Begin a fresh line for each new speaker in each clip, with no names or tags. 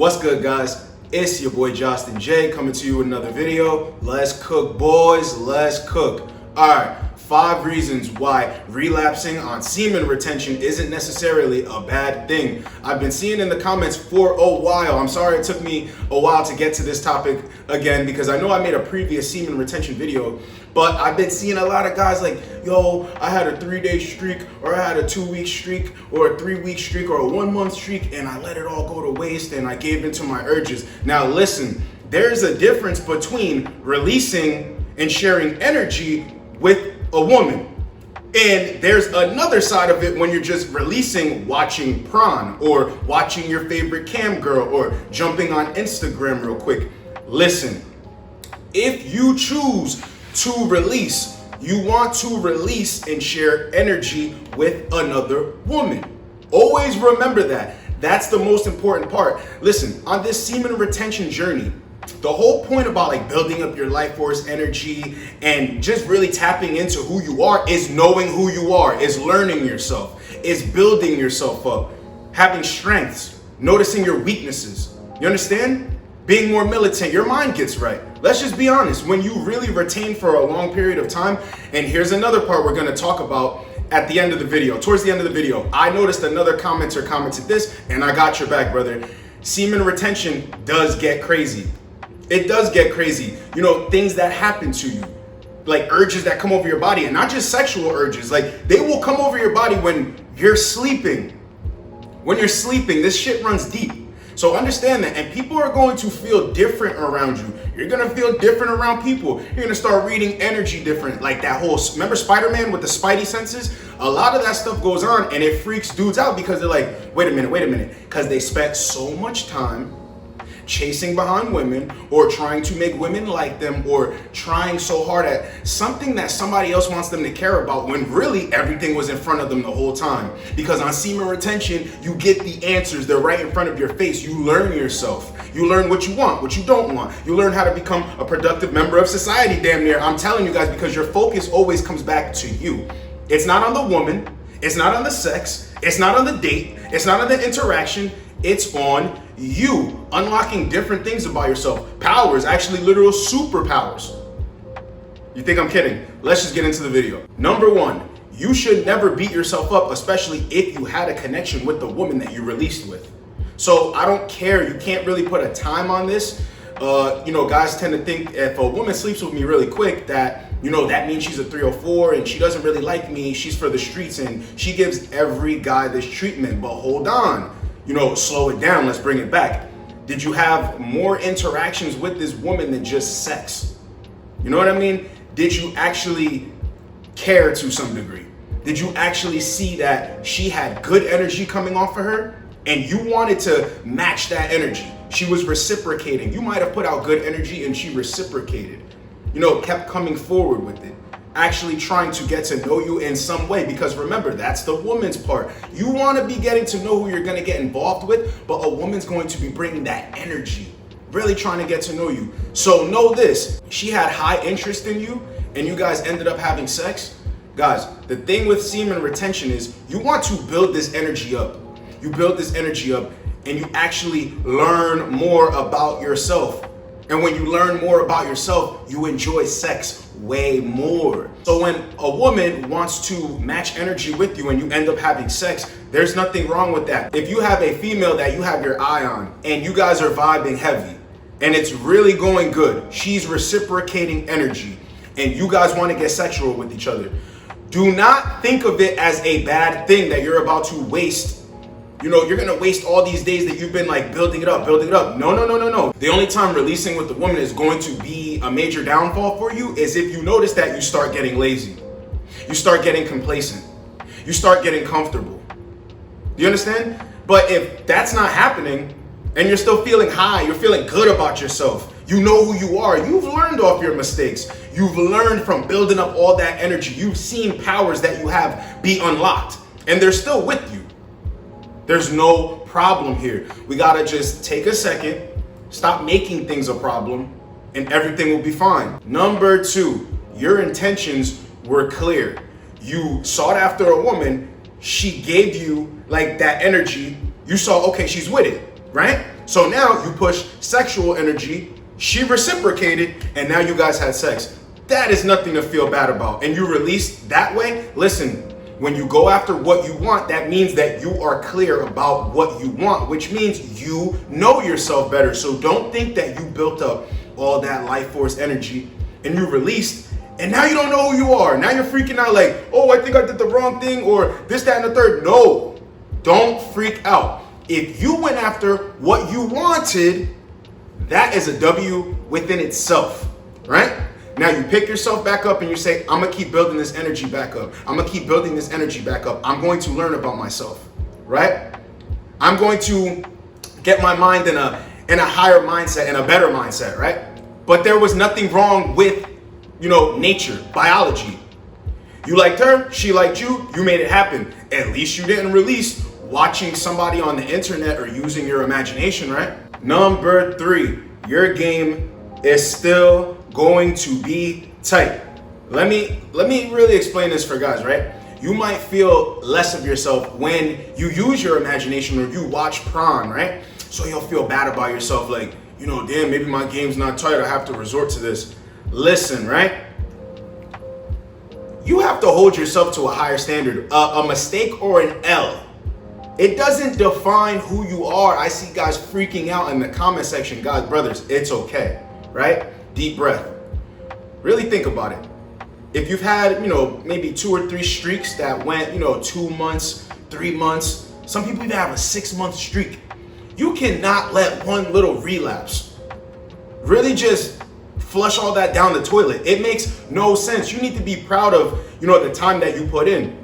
What's good, guys? It's your boy Justin J coming to you with another video. Let's cook, boys. Let's cook. All right, 5 reasons why relapsing on semen retention isn't necessarily a bad thing. I've been seeing in the comments for a while. I'm sorry it took me a while to get to this topic again because I know I made a previous semen retention video, but I've been seeing a lot of guys like, yo, I had a 3-day streak, or I had a 2-week streak, or a 3-week streak, or a 1-month streak, and I let it all go to waste and I gave into my urges. Now listen, there's a difference between releasing and sharing energy with a woman. And there's another side of it when you're just releasing watching prawn or watching your favorite cam girl or jumping on Instagram real quick. Listen, if you choose to release, you want to release and share energy with another woman. Always remember that. That's the most important part. Listen, on this semen retention journey, the whole point about like building up your life force energy and just really tapping into who you are is knowing who you are, is learning yourself, is building yourself up, having strengths, noticing your weaknesses. You understand? Being more militant, your mind gets right. Let's just be honest. When you really retain for a long period of time, and here's another part we're going to talk about at the end of the video, towards the end of the video, I noticed another commenter commented this, and I got your back, brother. Semen retention does get crazy. It does get crazy. You know, things that happen to you, like urges that come over your body, and not just sexual urges, like they will come over your body when you're sleeping. When you're sleeping, this shit runs deep. So understand that, and people are going to feel different around you. You're gonna feel different around people. You're gonna start reading energy different, like that whole, remember Spider-Man with the spidey senses? A lot of that stuff goes on and it freaks dudes out because they're like, wait a minute, because they spent so much time chasing behind women or trying to make women like them or trying so hard at something that somebody else wants them to care about when really everything was in front of them the whole time. Because on semen retention, you get the answers. They're right in front of your face. You learn yourself. You learn what you want, what you don't want. You learn how to become a productive member of society, damn near. I'm telling you guys, because your focus always comes back to you. It's not on the woman. It's not on the sex. It's not on the date. It's not on the interaction. It's on you unlocking different things about yourself. Powers, actually literal superpowers. You think I'm kidding? Let's just get into the video. Number 1, you should never beat yourself up, especially if you had a connection with the woman that you released with. So I don't care, you can't really put a time on this. Guys tend to think if a woman sleeps with me really quick that, that means she's a 304 and she doesn't really like me, she's for the streets, and she gives every guy this treatment. But hold on. Slow it down. Let's bring it back. Did you have more interactions with this woman than just sex? You know what I mean? Did you actually care to some degree? Did you actually see that she had good energy coming off of her and you wanted to match that energy? She was reciprocating. You might have put out good energy and she reciprocated. Kept coming forward with it. Actually trying to get to know you in some way, because remember, that's the woman's part. You want to be getting to know who you're going to get involved with, but a woman's going to be bringing that energy, really trying to get to know you. So know this, she had high interest in you and you guys ended up having sex. Guys, the thing with semen retention is you want to build this energy up. You build this energy up and you actually learn more about yourself. And when you learn more about yourself, you enjoy sex way more. So when a woman wants to match energy with you and you end up having sex, there's nothing wrong with that. If you have a female that you have your eye on and you guys are vibing heavy and it's really going good, she's reciprocating energy and you guys want to get sexual with each other, do not think of it as a bad thing that you're about to waste. You're gonna waste all these days that you've been like building it up. No. The only time releasing with the woman is going to be a major downfall for you is if you notice that you start getting lazy. You start getting complacent. You start getting comfortable. Do you understand? But if that's not happening and you're still feeling high, you're feeling good about yourself, you know who you are, you've learned off your mistakes, you've learned from building up all that energy, you've seen powers that you have be unlocked, and they're still with you. There's no problem here. We gotta just take a second, stop making things a problem, and everything will be fine. Number 2, your intentions were clear. You sought after a woman, she gave you like that energy. You saw, okay, she's with it, right? So now you push sexual energy, she reciprocated, and now you guys had sex. That is nothing to feel bad about. And you release that way. Listen, when you go after what you want, that means that you are clear about what you want, which means you know yourself better. So don't think that you built up all that life force energy and you released, and now you don't know who you are. Now you're freaking out like, oh, I think I did the wrong thing, or this, that, and the third. No, don't freak out. If you went after what you wanted, that is a W within itself, right? Now you pick yourself back up and you say, I'm gonna keep building this energy back up. I'm gonna keep building this energy back up. I'm going to learn about myself, right? I'm going to get my mind in a higher mindset, in a better mindset, right? But there was nothing wrong with, nature, biology. You liked her, she liked you, you made it happen. At least you didn't release watching somebody on the internet or using your imagination, right? Number 3, your game is still going to be tight. Let me really explain this for guys, right? You might feel less of yourself when you use your imagination or you watch porn, right? So you'll feel bad about yourself, like, damn, maybe my game's not tight, I have to resort to this. Listen, right? You have to hold yourself to a higher standard. A mistake or an L, it doesn't define who you are. I see guys freaking out in the comment section. Guys, brothers, it's okay, right? Deep breath. Really think about it. If you've had, maybe 2 or 3 streaks that went, 2 months, 3 months, some people even have a 6-month streak. You cannot let one little relapse really just flush all that down the toilet. It makes no sense. You need to be proud of, the time that you put in,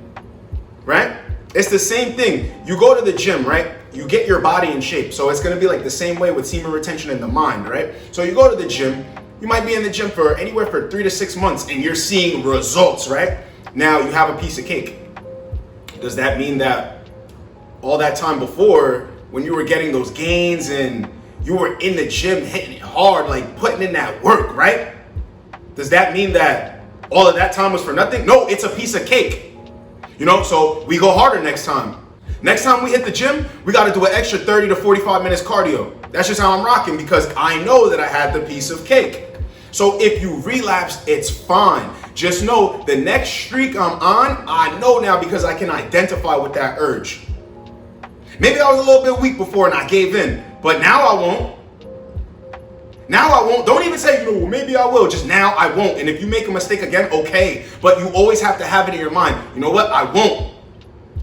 right? It's the same thing. You go to the gym, right? You get your body in shape. So it's going to be like the same way with semen retention in the mind, right? So you go to the gym. You might be in the gym for anywhere for 3 to 6 months and you're seeing results, right? Now you have a piece of cake. Does that mean that all that time before, when you were getting those gains and you were in the gym hitting it hard, like putting in that work, right? Does that mean that all of that time was for nothing? No, it's a piece of cake. So we go harder next time. Next time we hit the gym, we got to do an extra 30 to 45 minutes cardio. That's just how I'm rocking because I know that I had the piece of cake. So if you relapse, it's fine. Just know the next streak I'm on, I know now because I can identify with that urge. Maybe I was a little bit weak before and I gave in, but now I won't. Now I won't. Don't even say, maybe I will. Just now I won't. And if you make a mistake again, okay. But you always have to have it in your mind. You know what? I won't.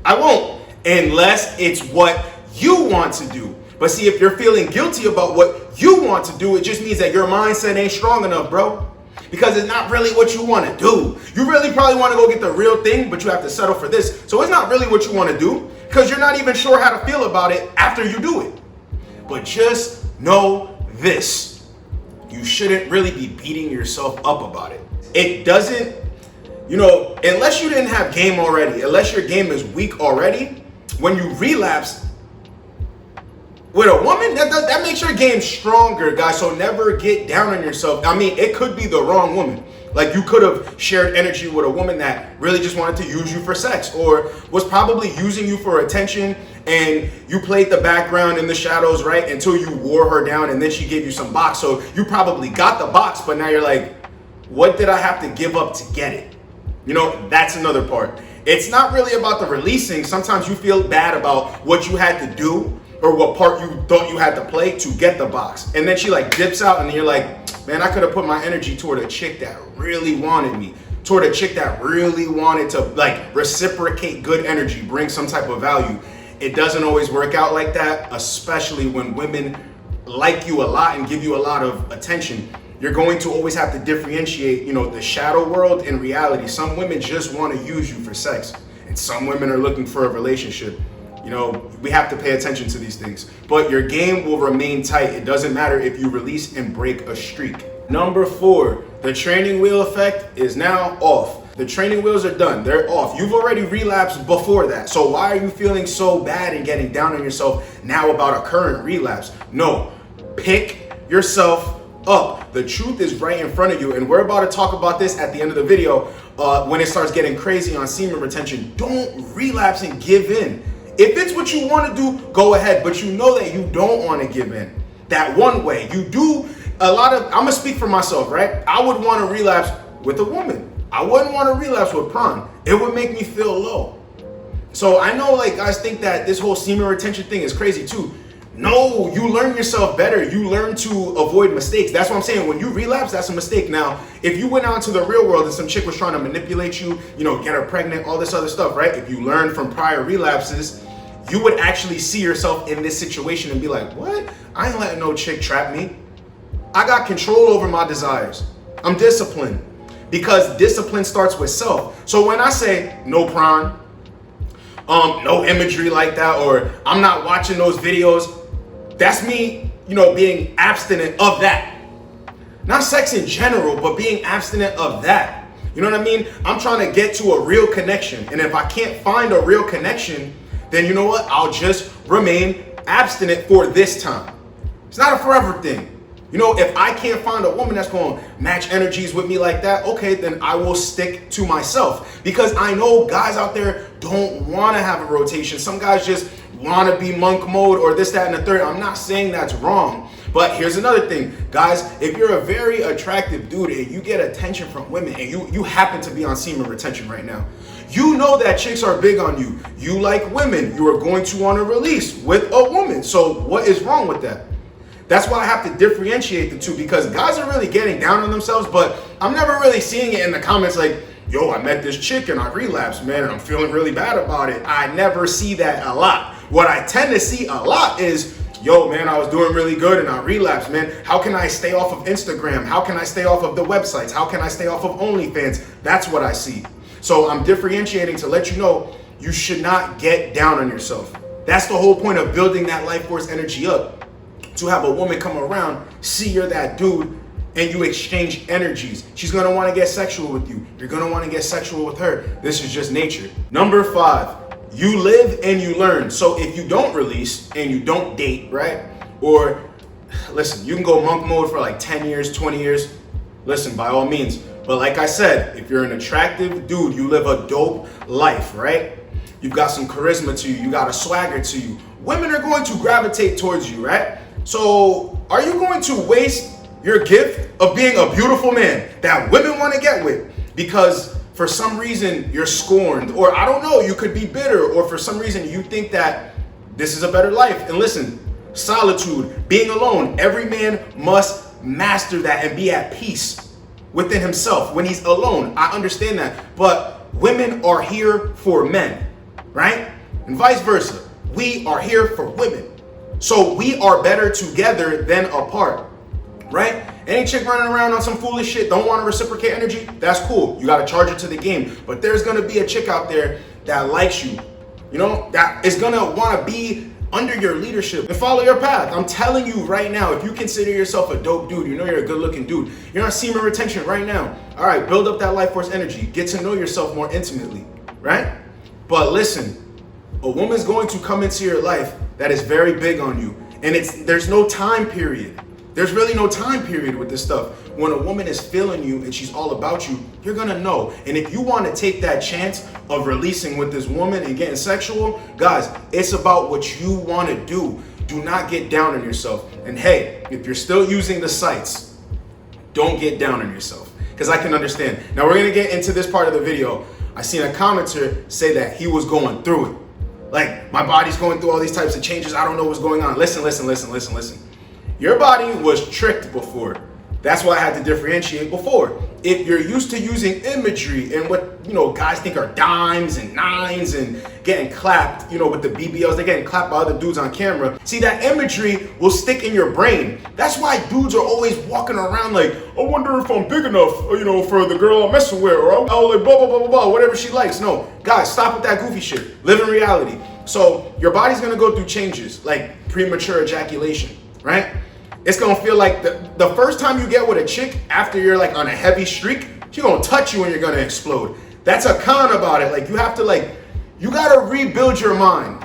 I won't. Unless it's what you want to do. But see, if you're feeling guilty about what you want to do, it just means that your mindset ain't strong enough, bro. Because it's not really what you want to do. You really probably want to go get the real thing, but you have to settle for this. So it's not really what you want to do because you're not even sure how to feel about it after you do it. But just know this. You shouldn't really be beating yourself up about it. It doesn't, unless you didn't have game already, unless your game is weak already, when you relapse with a woman, that makes your game stronger, guys. So never get down on yourself. I mean, it could be the wrong woman. Like you could have shared energy with a woman that really just wanted to use you for sex or was probably using you for attention and you played the background in the shadows, right? Until you wore her down and then she gave you some box. So you probably got the box, but now you're like, what did I have to give up to get it? That's another part. It's not really about the releasing. Sometimes you feel bad about what you had to do or what part you thought you had to play to get the box. And then she like dips out and you're like, man, I could have put my energy toward a chick that really wanted me, toward a chick that really wanted to like reciprocate good energy, bring some type of value. It doesn't always work out like that, especially when women like you a lot and give you a lot of attention. You're going to always have to differentiate, the shadow world and reality. Some women just want to use you for sex and some women are looking for a relationship. We have to pay attention to these things. But your game will remain tight. It doesn't matter if you release and break a streak. Number 4, the training wheel effect is now off. The training wheels are done. They're off. You've already relapsed before that. So why are you feeling so bad and getting down on yourself now about a current relapse? No, pick yourself up. The truth is right in front of you. And we're about to talk about this at the end of the video when it starts getting crazy on semen retention. Don't relapse and give in. If it's what you want to do, go ahead. But you know that you don't want to give in. That one way. You do I'm going to speak for myself, right? I would want to relapse with a woman. I wouldn't want to relapse with prawn. It would make me feel low. So I know like guys think that this whole semen retention thing is crazy too. No, you learn yourself better. You learn to avoid mistakes. That's what I'm saying. When you relapse, that's a mistake. Now, if you went out into the real world and some chick was trying to manipulate you, get her pregnant, all this other stuff, right? If you learned from prior relapses, you would actually see yourself in this situation and be like, what? I ain't letting no chick trap me. I got control over my desires. I'm disciplined because discipline starts with self. So when I say no prawn, no imagery like that, or I'm not watching those videos, that's me, being abstinent of that. Not sex in general, but being abstinent of that. You know what I mean? I'm trying to get to a real connection. And if I can't find a real connection, then you know what? I'll just remain abstinent for this time. It's not a forever thing. If I can't find a woman that's going to match energies with me like that, okay, then I will stick to myself. Because I know guys out there don't want to have a rotation. Some guys just want to be monk mode or this, that, and the third. I'm not saying that's wrong. But here's another thing. Guys, if you're a very attractive dude and you get attention from women and you happen to be on semen retention right now, you know that chicks are big on you. You like women. You are going to want to release with a woman. So what is wrong with that? That's why I have to differentiate the two, because guys are really getting down on themselves, but I'm never really seeing it in the comments like, yo, I met this chick and I relapsed, man, and I'm feeling really bad about it. I never see that a lot. What I tend to see a lot is, yo, man, I was doing really good and I relapsed, man. How can I stay off of Instagram? How can I stay off of the websites? How can I stay off of OnlyFans? That's what I see. So I'm differentiating to let you know you should not get down on yourself. That's the whole point of building that life force energy up. To have a woman come around, see you're that dude, and you exchange energies. She's gonna wanna get sexual with you. You're gonna wanna get sexual with her. This is just nature. Number 5, you live and you learn. So if you don't release and you don't date, right? Or listen, you can go monk mode for like 10 years, 20 years. Listen, by all means. But like I said, if you're an attractive dude, you live a dope life, right? You've got some charisma to you. You got a swagger to you. Women are going to gravitate towards you, right? So are you going to waste your gift of being a beautiful man that women want to get with because for some reason you're scorned, or I don't know, you could be bitter, or for some reason you think that this is a better life? And listen, solitude, being alone, every man must master that and be at peace within himself when he's alone. I understand that, but women are here for men, right? And vice versa. We are here for women. So we are better together than apart, right? Any chick running around on some foolish shit, don't want to reciprocate energy, that's cool. You got to charge it to the game. But there's going to be a chick out there that likes you, that is going to want to be under your leadership and follow your path. I'm telling you right now, if you consider yourself a dope dude, you're a good looking dude, you're on semen retention right now. All right, build up that life force energy. Get to know yourself more intimately, right? But listen, a woman's going to come into your life that is very big on you. And there's no time period. There's really no time period with this stuff. When a woman is feeling you and she's all about you, you're gonna know. And if you want to take that chance of releasing with this woman and getting sexual, guys, it's about what you want to do. Do not get down on yourself. And hey, if you're still using the sites, don't get down on yourself, because I can understand. Now we're gonna get into this part of the video. I seen a commenter say that he was going through it. Like, my body's going through all these types of changes. I don't know what's going on. Listen. Your body was tricked before. That's why I had to differentiate before. If you're used to using imagery and what, guys think are dimes and nines and getting clapped, with the BBLs, they're getting clapped by other dudes on camera. See, that imagery will stick in your brain. That's why dudes are always walking around like, I wonder if I'm big enough, for the girl I'm messing with, or I'll like blah, blah, blah, blah, blah, whatever she likes. No, guys, stop with that goofy shit. Live in reality. So your body's gonna go through changes, like premature ejaculation, right? It's gonna feel like the first time you get with a chick after you're like on a heavy streak, she's gonna touch you and you're gonna explode. That's a con about it. Like, you have to you gotta rebuild your mind.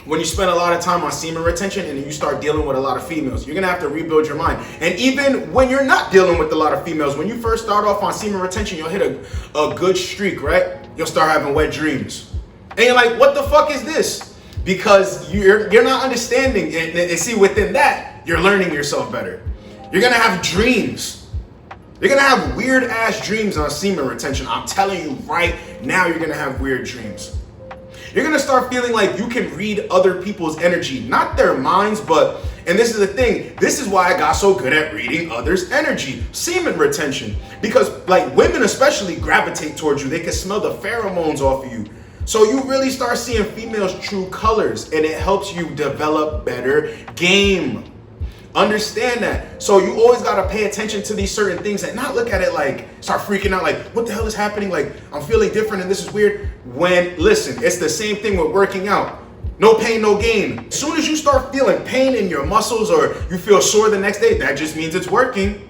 When you spend a lot of time on semen retention and you start dealing with a lot of females, you're gonna have to rebuild your mind. And even when you're not dealing with a lot of females, when you first start off on semen retention, you'll hit a good streak, right? You'll start having wet dreams. And you're like, what the fuck is this? because you're not understanding. And see, within that, you're learning yourself better. You're gonna have dreams. You're gonna have weird ass dreams on semen retention. I'm telling you right now, you're gonna have weird dreams. You're gonna start feeling like you can read other people's energy, not their minds, but, and this is the thing, this is why I got so good at reading others' energy, semen retention. Because like women especially gravitate towards you. They can smell the pheromones off of you. So you really start seeing females' true colors, and it helps you develop better game. Understand that. So you always got to pay attention to these certain things and not look at it like, start freaking out like, what the hell is happening? Like, I'm feeling different and this is weird. When, listen, it's the same thing with working out. No pain, no gain. As soon as you start feeling pain in your muscles or you feel sore the next day, that just means it's working.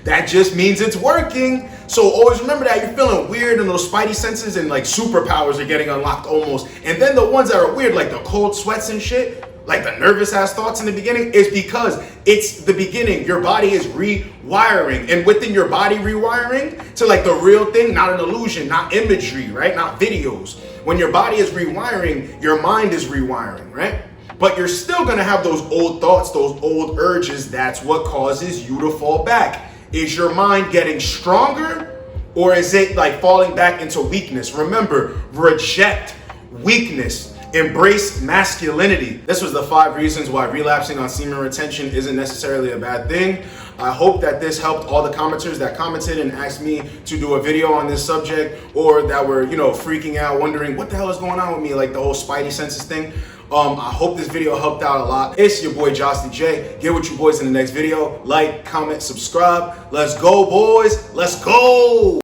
That just means it's working. So always remember that you're feeling weird and those spidey senses and like superpowers are getting unlocked almost. And then the ones that are weird, like the cold sweats and shit, like the nervous ass thoughts in the beginning, is because it's the beginning. Your body is rewiring, and within your body rewiring to like the real thing, not an illusion, not imagery, right? Not videos. When your body is rewiring, your mind is rewiring, right? But you're still gonna have those old thoughts, those old urges. That's what causes you to fall back. Is your mind getting stronger, or is it like falling back into weakness? Remember, reject weakness. Embrace masculinity. This was the 5 reasons why relapsing on semen retention isn't necessarily a bad thing. I hope that this helped all the commenters that commented and asked me to do a video on this subject, or that were, freaking out, wondering what the hell is going on with me, like the whole spidey senses thing. I hope this video helped out a lot. It's your boy Justin J. Get with you boys in the next video. Like, comment, subscribe. Let's go, boys. Let's go.